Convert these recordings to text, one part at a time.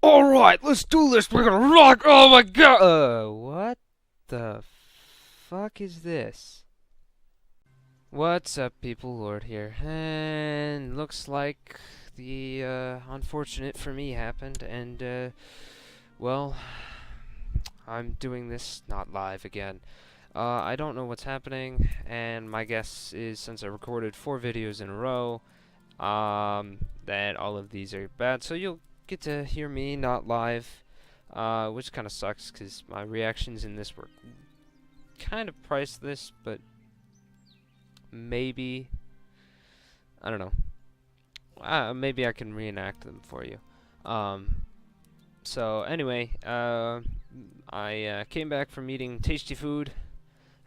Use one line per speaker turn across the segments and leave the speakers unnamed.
Alright, let's do this. We're gonna rock. Oh my god. What the fuck is this? What's up, people? Lord here. And looks like the unfortunate for me happened. And, well, I'm doing this not live again. I don't know what's happening. And my guess is since I recorded 4 videos in a row, that all of these are bad. So you'll get to hear me not live, which kind of sucks because my reactions in this were kind of priceless, but maybe, I don't know, maybe I can reenact them for you. So anyway, I came back from eating tasty food,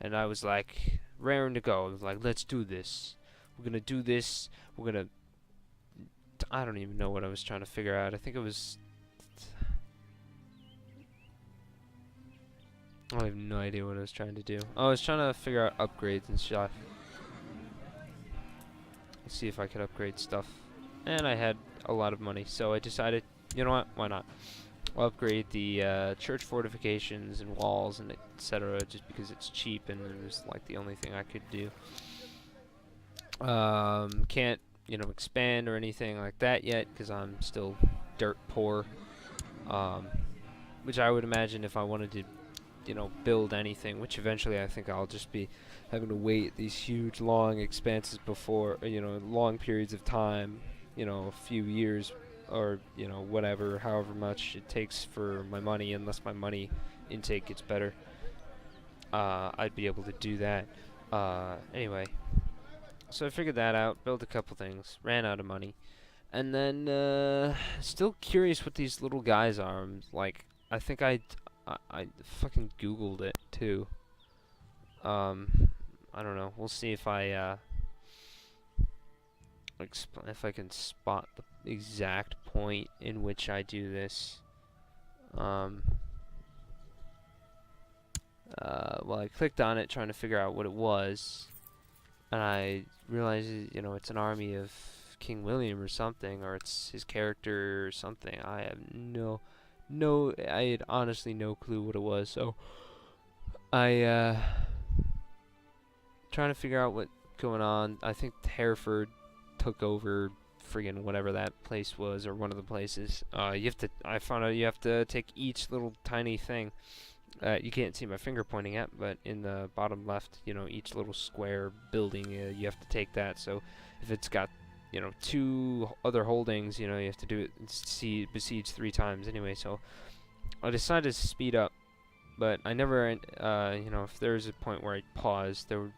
and I was like raring to go. I was like, let's do this. We're gonna do this. We're gonna. I don't even know what I was trying to figure out. I think it was. I have no idea what I was trying to do. Oh, I was trying to figure out upgrades and stuff. Let's see if I could upgrade stuff. And I had a lot of money, so I decided, you know what, why not? I'll upgrade the church fortifications and walls and etc. just because it's cheap and it was like the only thing I could do. Can't, you know, expand or anything like that yet because I'm still dirt poor. Which I would imagine if I wanted to, you know, build anything, which eventually I think I'll just be having to wait these huge long expanses before, you know, long periods of time, you know, a few years or, you know, whatever, however much it takes for my money, unless my money intake gets better, I'd be able to do that. Anyway, so I figured that out, built a couple things, ran out of money, and then, still curious what these little guys are. Like, I think I fucking Googled it too. I don't know. We'll see if I if I can spot the exact point in which I do this. Well, I clicked on it trying to figure out what it was, and I realized, you know, it's an army of King William or something, or it's his character or something. I have I had honestly no clue what it was, so I trying to figure out what's going on. I think Hereford took over friggin' whatever that place was, or one of the places. I found out you have to take each little tiny thing. You can't see my finger pointing at, but in the bottom left, you know, each little square building, you have to take that. So if it's got, you know, 2 other holdings, you know, you have to do it, besiege 3 times anyway. So I decided to speed up, but I never, you know, if there's a point where I paused, there would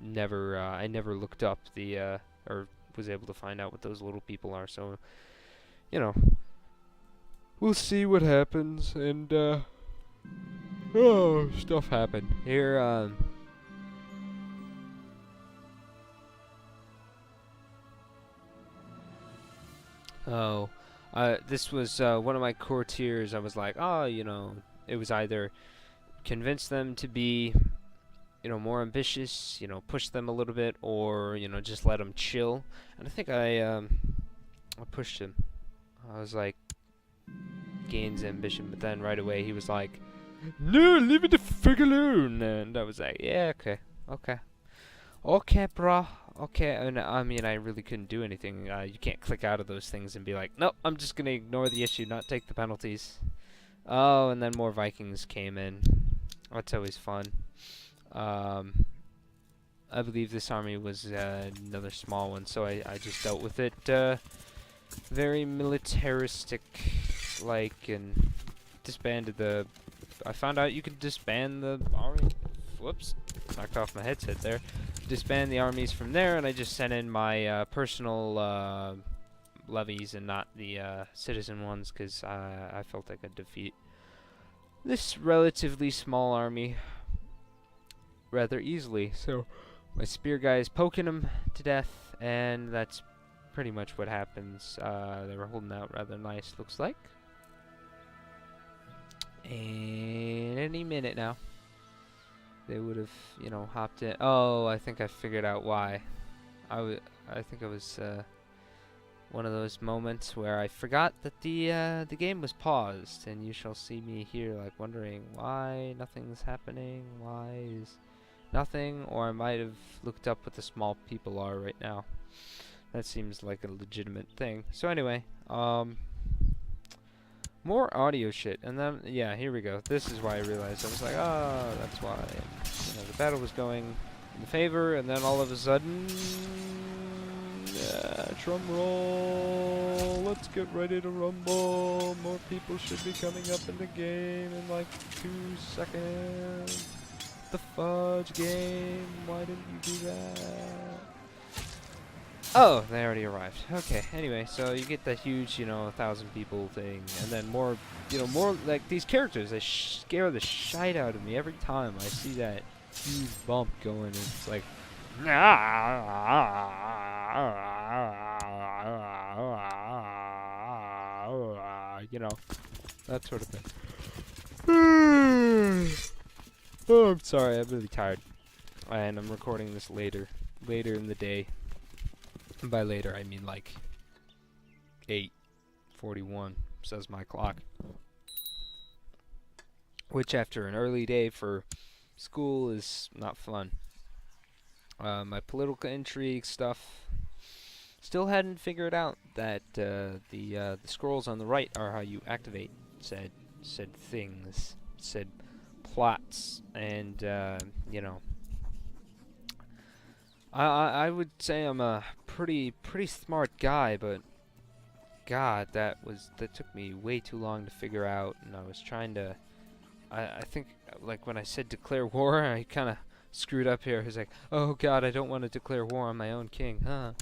never, I never looked up the, or was able to find out what those little people are. So, you know, we'll see what happens, and, oh, stuff happened. Here, this was one of my courtiers. I was like, oh, you know, it was either convince them to be, you know, more ambitious, you know, push them a little bit, or, you know, just let them chill. And I think I pushed him. I was like, gains ambition, but then right away he was like, no, leave it the frig alone. And I was like, yeah, okay, bro. Okay, and I mean, I really couldn't do anything. You can't click out of those things and be like, nope, I'm just gonna ignore the issue, not take the penalties. Oh, and then more Vikings came in. That's always fun. I believe this army was another small one, so I just dealt with it very militaristic like, and disbanded the. I found out you could disband the army. Whoops, knocked off my headset there. Disband the armies from there, and I just sent in my personal levies and not the citizen ones, because I felt I could defeat this relatively small army rather easily. So my spear guy is poking him to death, and that's pretty much what happens. They were holding out rather nice, looks like. And any minute now, they would have, you know, hopped in. Oh, I think I figured out why. I think I was one of those moments where I forgot that the game was paused, and you shall see me here, like, wondering why nothing's happening, why is nothing, or I might have looked up what the small people are right now. That seems like a legitimate thing. So anyway, more audio shit, and then, yeah, here we go. This is why I realized. I was like, oh, that's why. And, the battle was going in favor, and then all of a sudden, drum roll, let's get ready to rumble. More people should be coming up in the game in like 2 seconds. The fudge game, why didn't you do that? Oh, they already arrived. Okay, anyway, so you get that huge, 1,000 people thing, and then more, more, like, these characters, they scare the shite out of me every time I see that huge bump going, and it's like, that sort of thing. Oh, I'm sorry, I'm really tired. And I'm recording this later in the day. And by later, I mean like 8:41, says my clock. Which after an early day for school is not fun. My political intrigue stuff, still hadn't figured out that the scrolls on the right are how you activate said things, said plots, and I would say I'm a pretty smart guy, but God, that took me way too long to figure out, and I was trying to. I think, like, when I said declare war, I kind of screwed up here. I was like, oh God, I don't want to declare war on my own king, huh?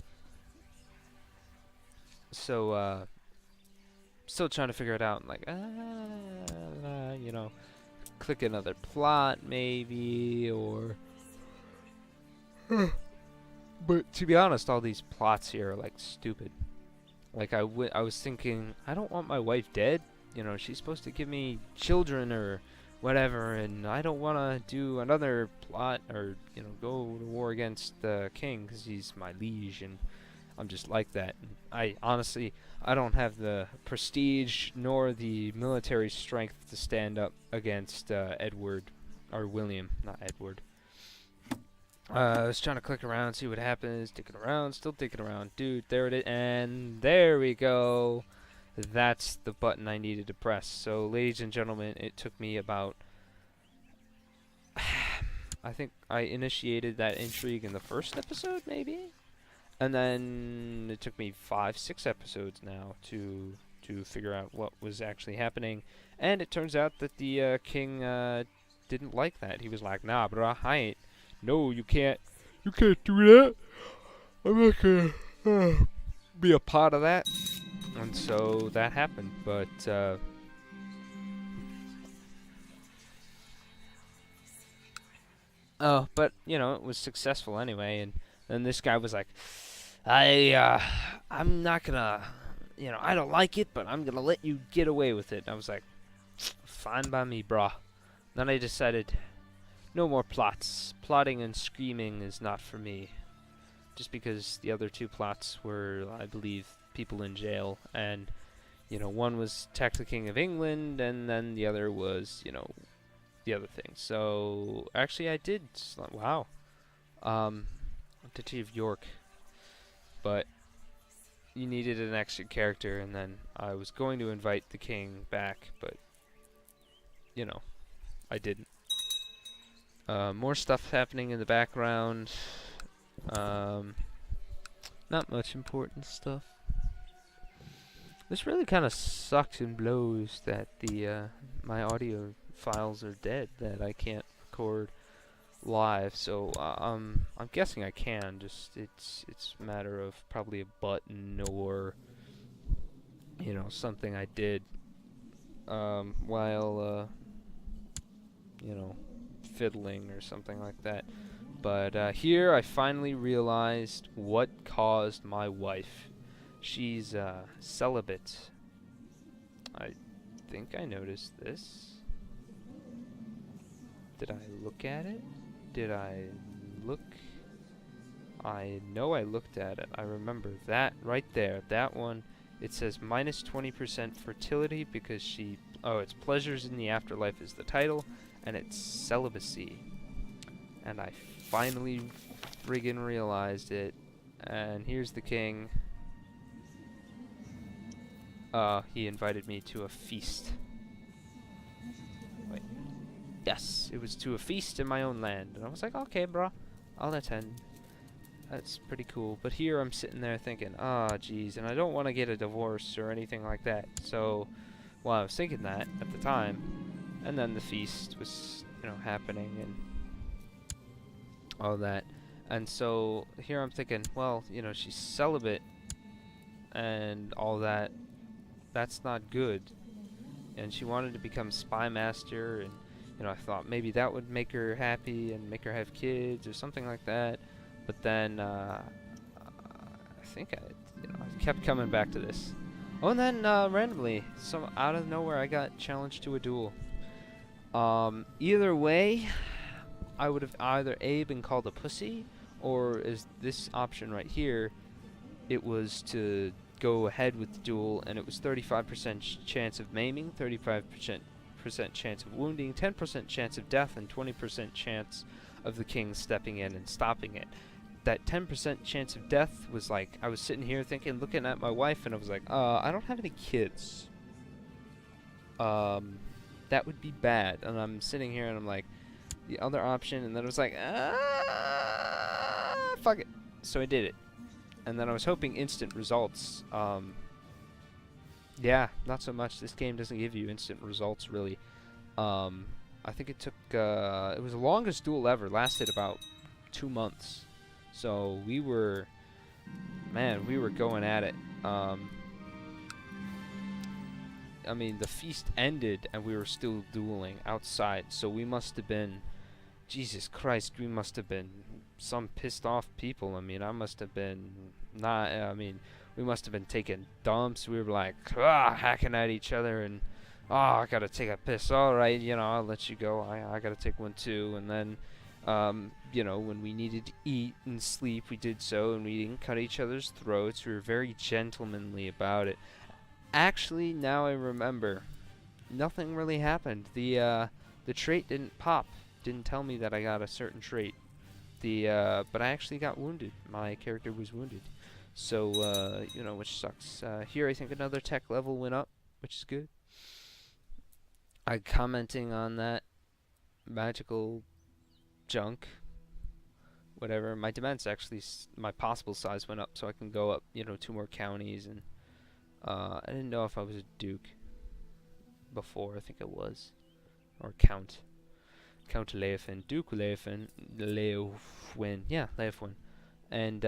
So, still trying to figure it out. I'm like, click another plot maybe, or. But to be honest, all these plots here are like stupid. Like I was thinking, I don't want my wife dead. She's supposed to give me children or whatever, and I don't want to do another plot or go to war against the king because he's my liege, and I'm just like that. And I honestly, I don't have the prestige nor the military strength to stand up against Edward or William, not Edward. I was trying to click around, see what happens. Ticking around, still ticking around. Dude, there it is. And there we go. That's the button I needed to press. So, ladies and gentlemen, it took me about... I think I initiated that intrigue in the first episode, maybe? And then it took me 5-6 episodes now to figure out what was actually happening. And it turns out that the king didn't like that. He was like, nah, bruh, I ain't... No, you can't do that. I'm not gonna be a part of that. And so that happened, but it was successful anyway. And then this guy was like, I'm not gonna, I don't like it, but I'm gonna let you get away with it. And I was like, fine by me, brah. Then I decided, no more plots. Plotting and screaming is not for me. Just because the other 2 plots were, I believe, people in jail, and one was attack the King of England, and then the other was, the other thing. So actually, I did. Wow. Duchy of York, but you needed an extra character, and then I was going to invite the king back, but I didn't. More stuff happening in the background. Not much important stuff. This really kind of sucks and blows that my audio files are dead, that I can't record live. So I'm guessing I can. Just it's a matter of probably a button or something I did while fiddling or something like that. But here I finally realized what caused my wife. She's celibate. I think I noticed this. Did I look at it? Did I look I know I looked at it. I remember that right there. That one, it says minus 20% fertility because she... Oh, it's Pleasures in the Afterlife is the title, and it's celibacy. And I finally friggin' realized it. And here's the king. He invited me to a feast. Wait. Yes, it was to a feast in my own land. And I was like, okay, bro, I'll attend. That's pretty cool. But here I'm sitting there thinking, ah, geez, and I don't want to get a divorce or anything like that. So, well, I was thinking that at the time. And then the feast was, happening and all that. And so here I'm thinking, well, she's celibate and all that. That's not good. And she wanted to become spy master, and I thought maybe that would make her happy and make her have kids or something like that. But then I think I kept coming back to this. Oh, and then randomly, out of nowhere, I got challenged to a duel. Either way, I would have either A, been called a pussy, or is this option right here, it was to go ahead with the duel, and it was 35% chance of maiming, 35% chance of wounding, 10% chance of death, and 20% chance of the king stepping in and stopping it. That 10% chance of death was like, I was sitting here thinking, looking at my wife, and I was like, I don't have any kids. That would be bad. And I'm sitting here and I'm like, the other option, and then I was like, fuck it. So I did it. And then I was hoping instant results. Yeah, not so much. This game doesn't give you instant results, really. I think it took, it was the longest duel ever. Lasted about 2 months. So we were going at it. I mean, the feast ended and we were still dueling outside. So we must have been, Jesus Christ, we must have been some pissed off people. I mean, I must have been we must have been taking dumps. We were like, hacking at each other, and I gotta take a piss. All right, I'll let you go. I gotta take one too. And then, when we needed to eat and sleep, we did so, and we didn't cut each other's throats. We were very gentlemanly about it. Actually, now I remember, nothing really happened. The trait didn't pop. Didn't tell me that I got a certain trait. But I actually got wounded. My character was wounded. So, which sucks. Here I think another tech level went up, which is good. I'm commenting on that magical junk. Whatever. My defense actually, my possible size went up, so I can go up, 2 more counties. And I didn't know if I was a duke before. I think I was. Or count. Count Leofwin, Duke Leofwin, yeah, Leofwin. And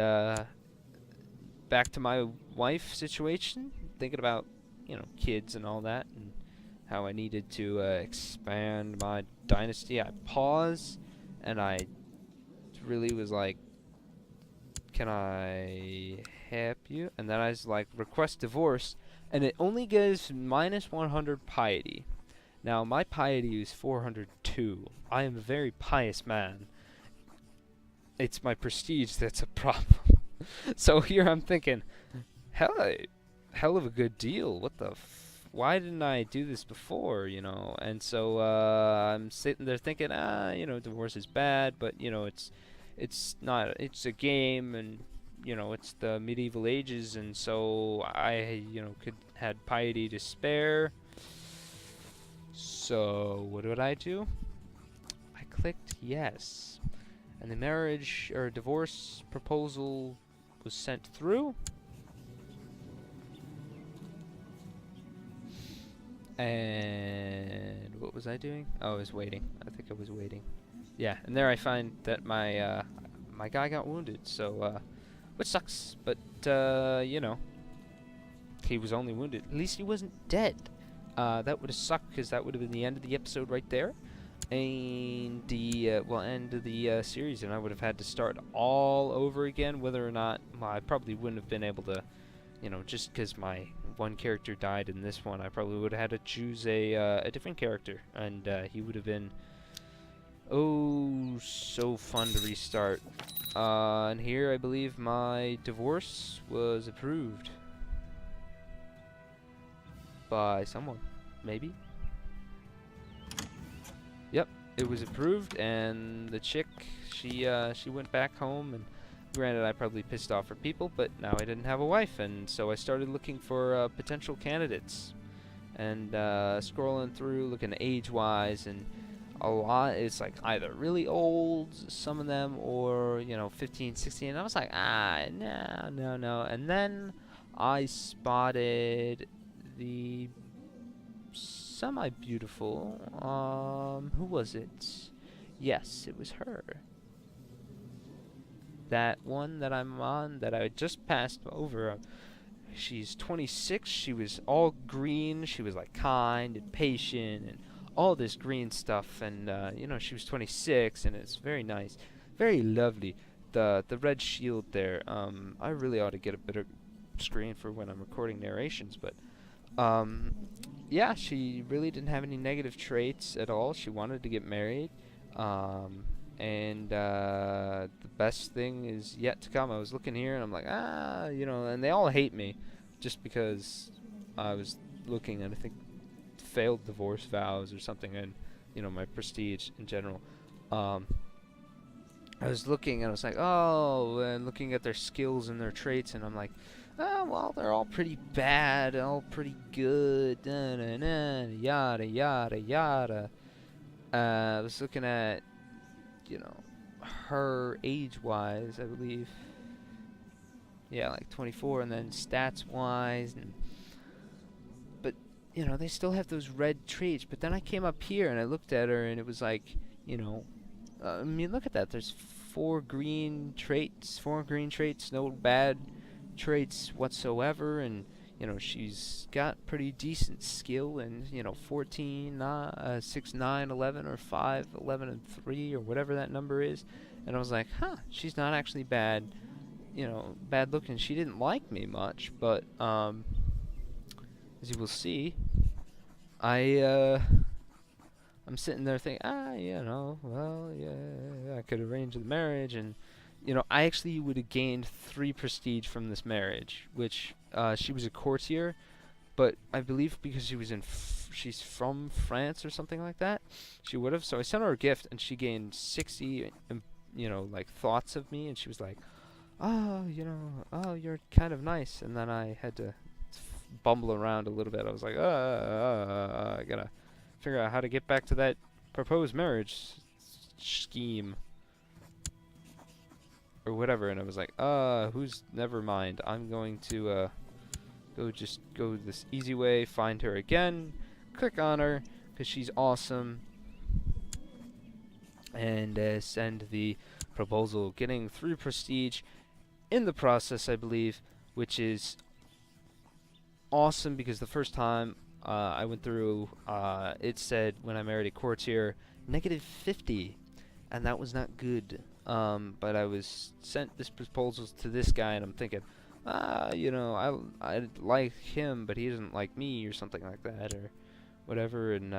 back to my wife situation, thinking about, kids and all that, and how I needed to expand my dynasty. I paused, and I really was like, can I help you? And then I was like, request divorce, and it only gives minus 100 piety. Now, my piety is 402. I am a very pious man. It's my prestige that's a problem. So here I'm thinking, hell of a good deal. What the why didn't I do this before, And so I'm sitting there thinking, divorce is bad, but, it's not, it's a game, and, it's the medieval ages, and so I, had piety to spare. So, what did I do? I clicked yes. And the marriage or divorce proposal was sent through. And what was I doing? Oh, I was waiting. I think I was waiting. Yeah, and there I find that my my guy got wounded. So, which sucks. But, he was only wounded. At least he wasn't dead. That would have sucked, because that would have been the end of the episode right there. And the, end of the series, and I would have had to start all over again, whether or not, I probably wouldn't have been able to, just because my one character died in this one, I probably would have had to choose a different character, and he would have been, Oh, so fun to restart. And here I believe my divorce was approved by someone, maybe? Yep, it was approved, and the chick, she went back home, and granted I probably pissed off her people, but now I didn't have a wife, and so I started looking for potential candidates, and scrolling through, looking age-wise, and a lot it's like either really old, some of them, or 15, 16. And I was like, no, no, no. And then I spotted the semi-beautiful, who was it? Yes, it was her. That one that I'm on, that I just passed over. She's 26. She was all green. She was like kind and patient and all this green stuff. And she was 26, and it's very nice, very lovely. The red shield there. I really ought to get a better screen for when I'm recording narrations, but yeah, she really didn't have any negative traits at all. She wanted to get married. And the best thing is yet to come. I was looking here, and I'm like, and they all hate me just because I was looking at, I think, failed divorce vows or something, and, my prestige in general. I was looking, and I was like, oh, and looking at their skills and their traits, and I'm like, oh, well, they're all pretty bad, all pretty good, yada, yada, yada. I was looking at, her age-wise, I believe. Yeah, like 24, and then stats-wise, but, they still have those red traits. But then I came up here, and I looked at her, and it was like, I mean, look at that. There's 4 green traits, no bad traits whatsoever, and, she's got pretty decent skill, and, 14, 6, 9, 11, or 5, 11, and 3, or whatever that number is. And I was like, she's not actually bad, bad looking. She didn't like me much, but, as you will see, I'm sitting there thinking, well, yeah, I could arrange the marriage, and, I actually would have gained 3 prestige from this marriage, which, she was a courtier, but I believe because she was she's from France or something like that, she would have. So I sent her a gift, and she gained 60, like, thoughts of me, and she was like, oh, you're kind of nice. And then I had to bumble around a little bit. I was like, I gotta figure out how to get back to that proposed marriage scheme or whatever. And I was like, never mind. I'm going to go this easy way, find her again, click on her because she's awesome, and send the proposal, getting 3 prestige in the process, I believe, which is awesome because the first time I went through, it said when I married a courtier, -50, and that was not good. But I was sent this proposal to this guy, and I'm thinking, I like him, but he doesn't like me, or something like that, or whatever. And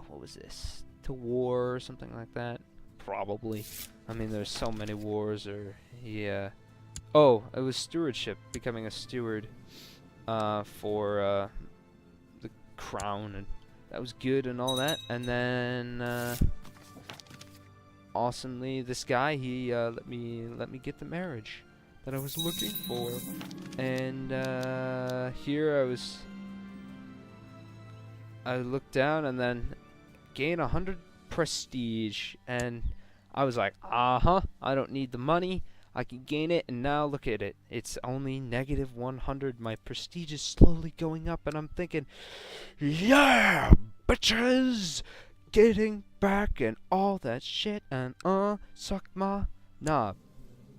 what was this? To war or something like that? Probably. I mean, there's so many wars, or yeah. Oh, it was stewardship, becoming a steward for the crown, and that was good and all that. And then awesomely, this guy, he let me get the marriage that I was looking for. And here I looked down, and then gain 100 prestige, and I was like, I don't need the money, I can gain it. And now look at it, it's only -100. My prestige is slowly going up, and I'm thinking, yeah, bitches, getting back and all that shit, and suck my knob.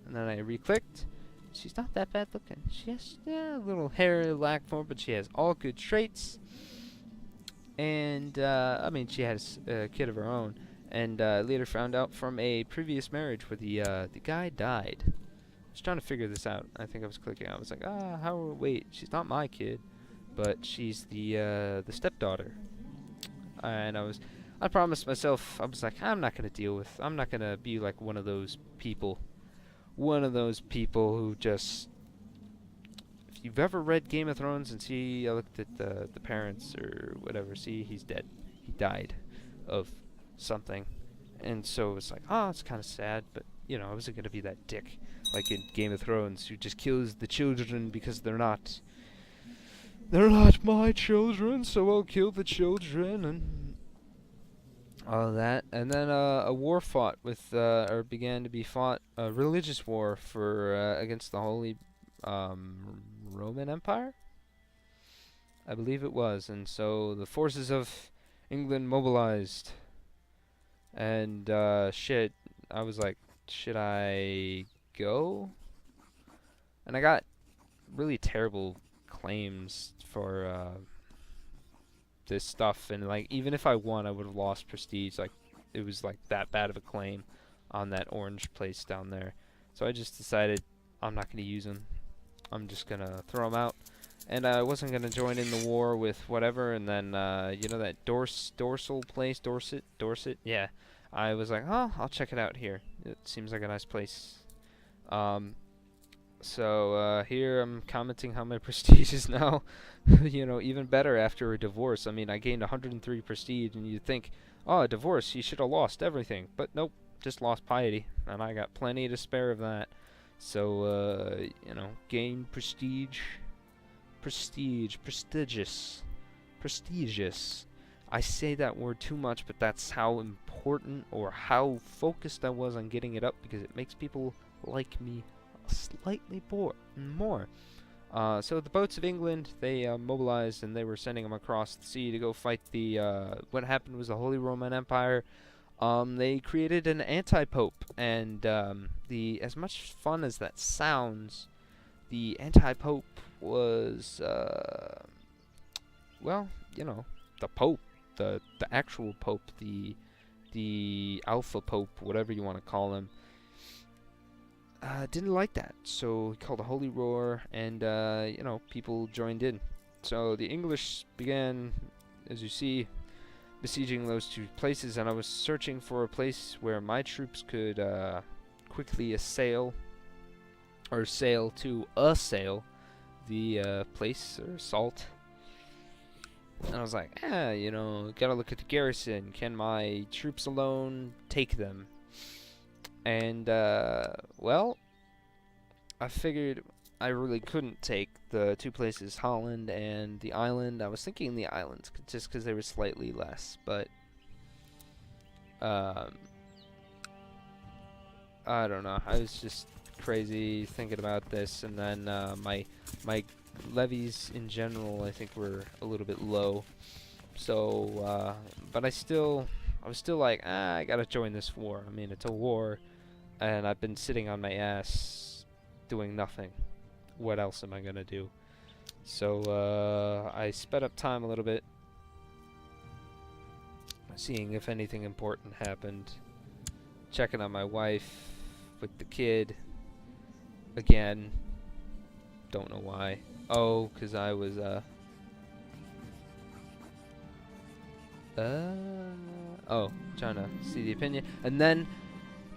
And then I re-clicked. She's not that bad looking. She has a little hair lack form, but she has all good traits. And I mean, she has a kid of her own. And later found out from a previous marriage where the guy died. I was trying to figure this out. I think I was clicking. I was like, wait, she's not my kid, but she's the stepdaughter. And I was I promised myself, I was like, I'm not gonna be like one of those people. One of those people who just, if you've ever read Game of Thrones and see, I looked at the parents or whatever, see, he's dead. He died of something. And so it's like, oh, it's kind of sad, but, you know, I wasn't gonna be that dick, like in Game of Thrones, who just kills the children because they're not my children, so I'll kill the children, and all that. And then a war fought with, or began to be fought, a religious war for against the Holy Roman Empire, I believe it was. And so the forces of England mobilized, and shit, I was like, should I go? And I got really terrible claims for this stuff, and like even if I won, I would have lost prestige. Like it was like that bad of a claim on that orange place down there. So I just decided I'm not going to use them. I'm just going to throw them out. And I wasn't going to join in the war with whatever. And then you know that dorsal place, Dorset. Yeah, I was like, oh, I'll check it out here. It seems like a nice place. So here I'm commenting how my prestige is now, you know, even better after a divorce. I mean, I gained 103 prestige, and you'd think, oh, a divorce, you should have lost everything. But nope, just lost piety, and I got plenty to spare of that. So, you know, gain prestige, prestigious. I say that word too much, but that's how important or how focused I was on getting it up, because it makes people like me slightly more. So the boats of England, they mobilized, and they were sending them across the sea to go fight the, what happened was the Holy Roman Empire. They created an anti-pope, and the as much fun as that sounds, the anti-pope was, well, you know, the pope, the actual pope, the alpha pope, whatever you want to call him. Didn't like that, so he called a holy roar, and you know, people joined in. So the English began, as you see, besieging those two places, and I was searching for a place where my troops could quickly sail to assail the place, or assault. And I was like, you know, gotta look at the garrison. Can my troops alone take them? And, well, I figured I really couldn't take the two places, Holland and the island. I was thinking the islands, just because they were slightly less, but, I don't know. I was just crazy thinking about this, and then, my levies in general, I think, were a little bit low. So, but I was still like, I gotta join this war. I mean, it's a war. And I've been sitting on my ass doing nothing. What else am I gonna do? So I sped up time a little bit, seeing if anything important happened, checking on my wife with the kid again. Don't know why. Oh, 'cause I was oh, trying to see the opinion. And then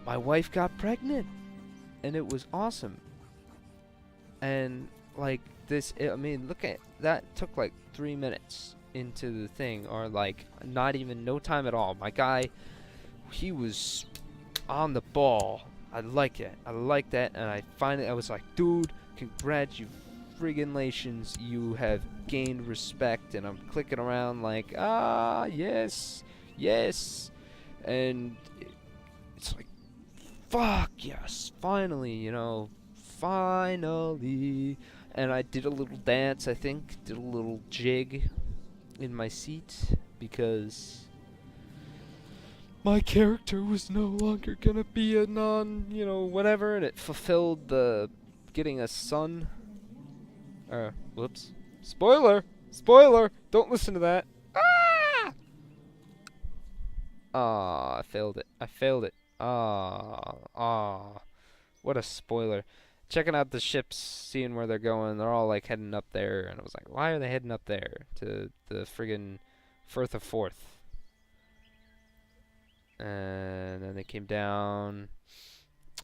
my wife got pregnant, and it was awesome. And like this, I mean, look at that. Took like 3 minutes into the thing, or like not even, no time at all. My guy, he was on the ball. I like it. I like that. And I was like, dude, congratulations, you have gained respect. And I'm clicking around like, yes, and it's like, fuck yes, finally, you know, finally. And I did a little dance, I think, did a little jig in my seat, because my character was no longer gonna be a you know, whatever, and it fulfilled the getting a son. Whoops. Spoiler! Don't listen to that. I failed it. What a spoiler. Checking out the ships, seeing where they're going. They're all like heading up there, and I was like, why are they heading up there to the friggin' Firth of Forth? and then they came down,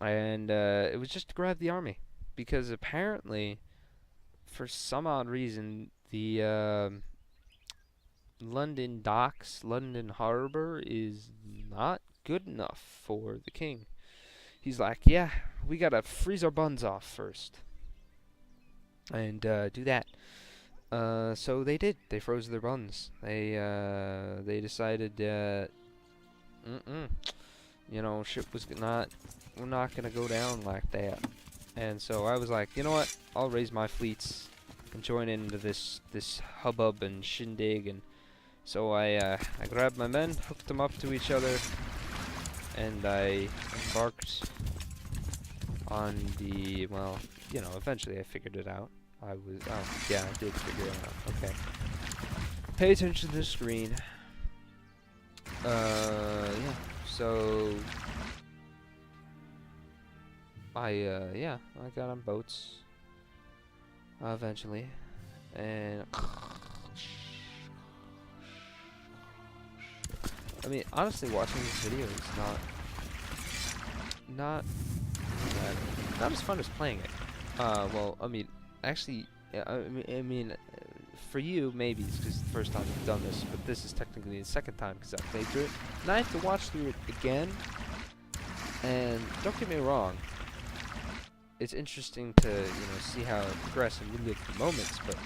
and it was just to grab the army, because apparently, for some odd reason, the London docks, London Harbor is not good enough for the king. He's like, yeah, we gotta freeze our buns off first, and do that. So they did. They froze their buns. They decided that, shit was not, we're not gonna go down like that. And so I was like, you know what? I'll raise my fleets and join into this hubbub and shindig. And so I grabbed my men, hooked them up to each other, and I embarked on the, well, eventually I figured it out. I did figure it out. Okay. Pay attention to the screen. Yeah. So I got on boats eventually, and I mean, honestly, watching this video is not as fun as playing it. Well, I mean, actually, for you, maybe it's because it's the first time you've done this, but this is technically the second time because I played through it. And I have to watch through it again, and don't get me wrong, it's interesting to, see how it progresses and relive the moments, but,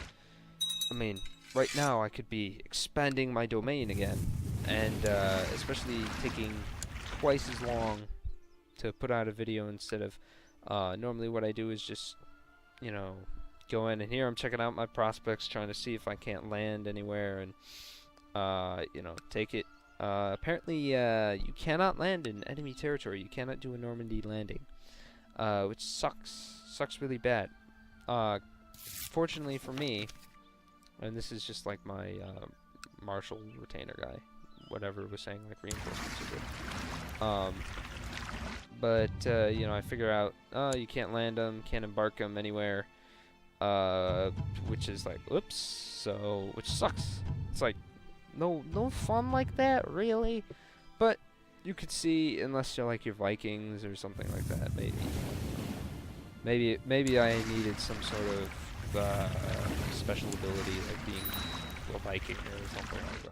I mean, right now I could be expanding my domain again, and especially taking twice as long to put out a video instead of, normally what I do is just, go in, and here I'm checking out my prospects, trying to see if I can't land anywhere, and take it. Apparently, you cannot land in enemy territory. You cannot do a Normandy landing, which sucks really bad. Fortunately for me, and this is just like my martial retainer guy, whatever was saying, like reinforcements are good. But I figure out, you can't land them, can't embark them anywhere. Which is like, oops, so, which sucks. It's like, no fun like that, really? But you could see, unless you're like your Vikings or something like that, maybe I needed some sort of special ability, like being a Viking or something like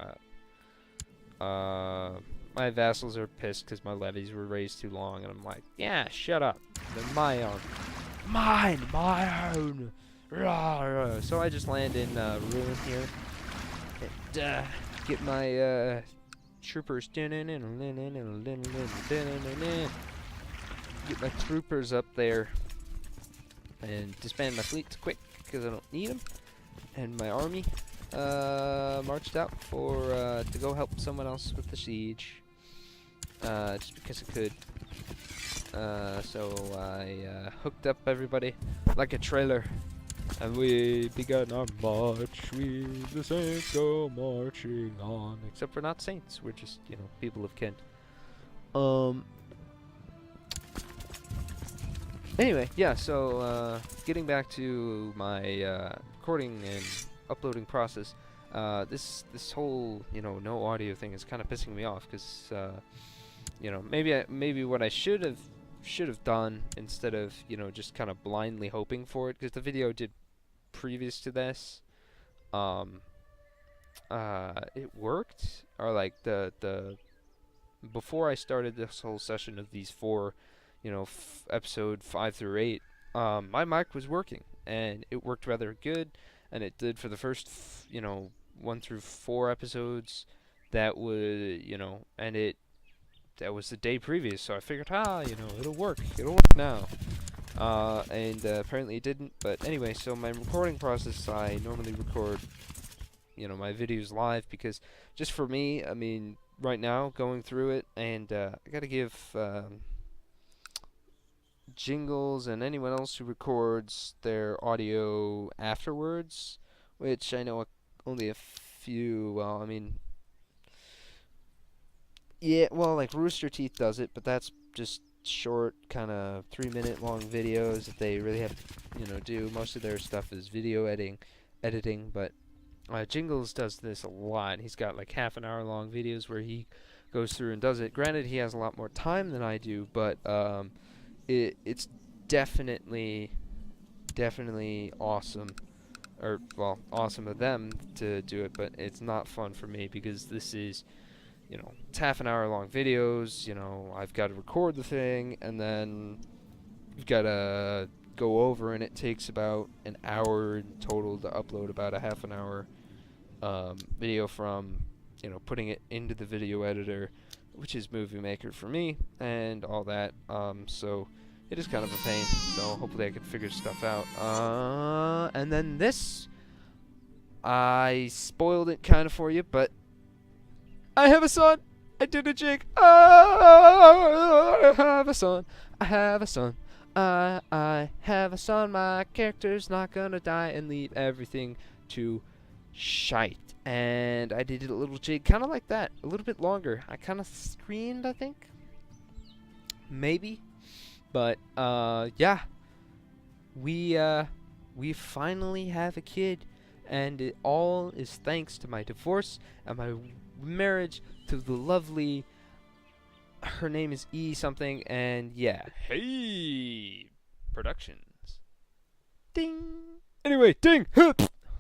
that. My vassals are pissed because my levies were raised too long, and I'm like, yeah, shut up, they're my own. My own! So I just land in ruin here and get my troopers. Get my troopers up there and disband my fleets quick because I don't need them. And my army marched out to go help someone else with the siege, just because I could. So I hooked up everybody like a trailer. And we began our march, we the saints go marching on. Except we're not saints, we're just, people of Kent. Anyway, yeah, so, getting back to my, recording and uploading process, this whole, no audio thing is kind of pissing me off, because, maybe what I should have done, instead of, just kind of blindly hoping for it, because the video did previous to this, it worked, or like the before I started this whole session of these 4, episode 5 through 8, my mic was working, and it worked rather good, and it did for the first 1 through 4 episodes. That was, and that was the day previous, so I figured, it'll work now. And apparently it didn't, but anyway, so my recording process, I normally record, my videos live, because just for me, I mean, right now, going through it, and I gotta give Jingles and anyone else who records their audio afterwards, which I know only a few, well, I mean, yeah, well, like Rooster Teeth does it, but that's just short, kind of 3-minute long videos that they really have to, do. Most of their stuff is video editing, but Jingles does this a lot. He's got like half an hour long videos where he goes through and does it. Granted, he has a lot more time than I do, but it's definitely awesome. Or, well, awesome of them to do it, but it's not fun for me because this is, it's half an hour long videos. I've got to record the thing, and then you've got to go over, and it takes about an hour in total to upload about a half an hour video from, putting it into the video editor, which is Movie Maker for me, and all that. So it is kind of a pain, so hopefully I can figure stuff out. And then this, I spoiled it kind of for you, but I have a son! I did a jig! I have a son! I have a son! I have a son. My character's not gonna die and leave everything to shite. And I did a little jig kind of like that, a little bit longer. I kind of screamed, I think. Maybe. But, yeah. We finally have a kid. And it all is thanks to my divorce and my marriage to the lovely... Her name is E something, and yeah. Hey! Productions. Ding! Anyway, ding!